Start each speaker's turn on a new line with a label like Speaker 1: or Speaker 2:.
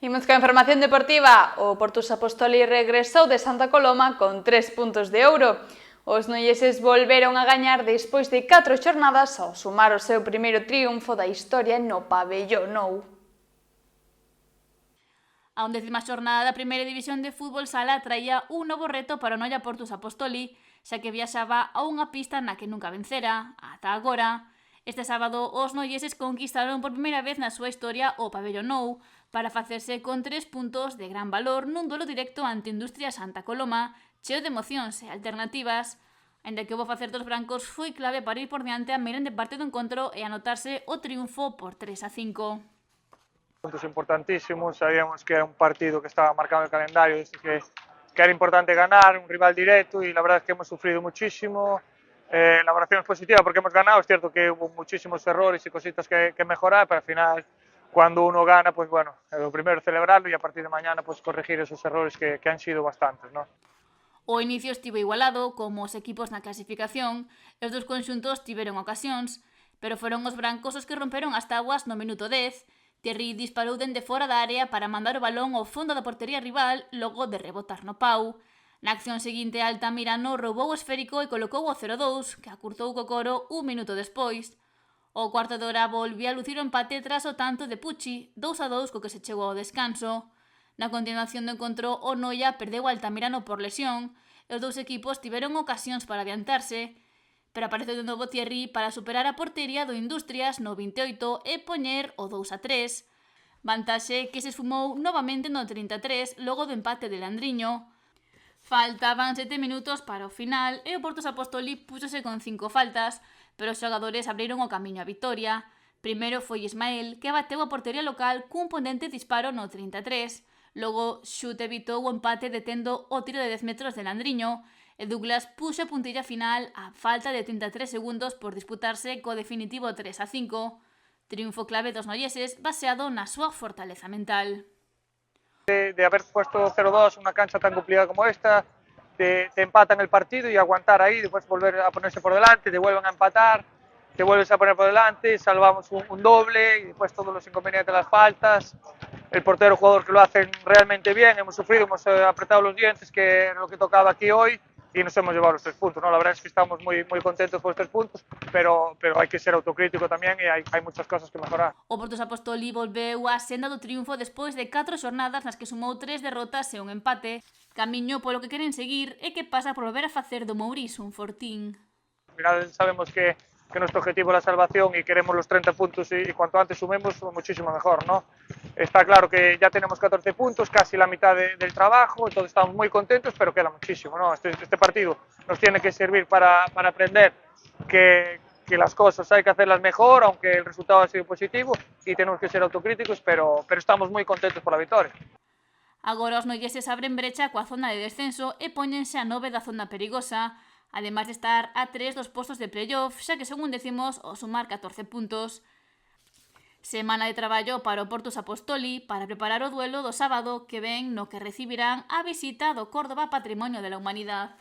Speaker 1: Imos coa información deportiva. O Portus Apostoli regresou de Santa Coloma con 3 puntos de ouro. Os noieses volveron a gañar despois de 4 xornadas ao sumar o seu primeiro triunfo da historia no pabellón Nou.
Speaker 2: A 11ª xornada da primeira división de fútbol sala traía un novo reto para o Noia Portus Apostoli, xa que viaxaba a unha pista na que nunca vencera, ata agora. Este sábado, os noieses conquistaron por primeira vez na súa historia o pabellón Nou para facerse con 3 puntos de gran valor nun duelo directo ante Industria Santa Coloma, cheo de emocións e alternativas. Ainda que o bo facer dos brancos foi clave para ir por diante a meirande parte do encontro e anotarse o triunfo por 3-5.
Speaker 3: Puntos importantísimos, sabíamos que era un partido que estaba marcado en el calendario, que era importante ganar, un rival directo y la verdad es que hemos sufrido muchísimo. La valoración es positiva porque hemos ganado, es cierto que hubo muchísimos errores y cositas que mejorar, pero al final cuando uno gana, pues bueno, lo primero es celebrarlo y a partir de mañana pues corregir esos errores que han sido bastantes, ¿no?
Speaker 2: O inicio estivo igualado, como os equipos na clasificación, e os dos conxuntos tiveron ocasións, pero foron os brancos os que romperon as tábuas no minuto 10. Thierry disparou dende fora da área para mandar o balón ao fondo da portería rival logo de rebotar no pau. Na acción seguinte, Altamirano roubou o esférico e colocou o 0-2, que acurtou co coro un minuto despois. O cuarto de hora volvía a lucir o empate tras o tanto de Pucci, 2-2 co que se chegou ao descanso. Na continuación do encontro, o Noia perdeu a Altamirano por lesión e os dous equipos tiveron ocasións para adiantarse, pero apareceu de novo Thierry para superar a portería do Industrias no 28 e poñer o 2-3. Vantaxe que se esfumou novamente no 33 logo do empate de Leandriño. Faltaban 7 minutos para o final e o Portus Apostoli púxose con 5 faltas, pero os xogadores abriron o camiño á vitoria. Primeiro foi Ismael, que bateu a portería local cun potente disparo no 33. Logo, Xute evitou o empate detendo o tiro de 10 metros de Leandriño, e Douglas puxo a puntilla final a falta de 33 segundos por disputarse co definitivo 3-5. Triunfo clave dos noieses baseado na súa fortaleza mental.
Speaker 3: De haber puesto 0-2 en una cancha tan complicada como esta, te empatan el partido y aguantar ahí, después volver a ponerse por delante, te vuelven a empatar, te vuelves a poner por delante, salvamos un doble y después todos los inconvenientes de las faltas. El portero, jugador que lo hacen realmente bien, hemos sufrido, hemos apretado los dientes, que era lo que tocaba aquí hoy, y nos hemos llevado los 3 puntos, ¿no? La verdad es que estamos muy contentos por los 3 puntos, pero hay que ser autocrítico también y hay muchas cosas que mejorar.
Speaker 2: O Portus Apostoli volveu á senda do triunfo despois de 4 xornadas nas que sumou 3 derrotas e un empate. Camiño polo que queren seguir e que pasa por volver a facer do Mouriz un fortín.
Speaker 3: Al final sabemos que nuestro objetivo es la salvación y queremos los 30 puntos y cuanto antes sumemos muchísimo mejor, ¿no? Está claro que ya tenemos 14 puntos, casi la mitad del trabajo, entonces estamos muy contentos, pero queda muchísimo, ¿no? Este partido nos tiene que servir para aprender que las cosas hay que hacerlas mejor, aunque el resultado ha sido positivo, y tenemos que ser autocríticos, pero estamos muy contentos por la victoria.
Speaker 2: Agora os noieses abren brecha coa zona de descenso e póñense a 9 da zona perigosa, ademais de estar a 3 dos postos de playoff, xa que según decimos o sumar 14 puntos. Semana de traballo para o Portus Apostoli para preparar o duelo do sábado que ven no que recibirán a visita do Córdoba Patrimonio de la Humanidad.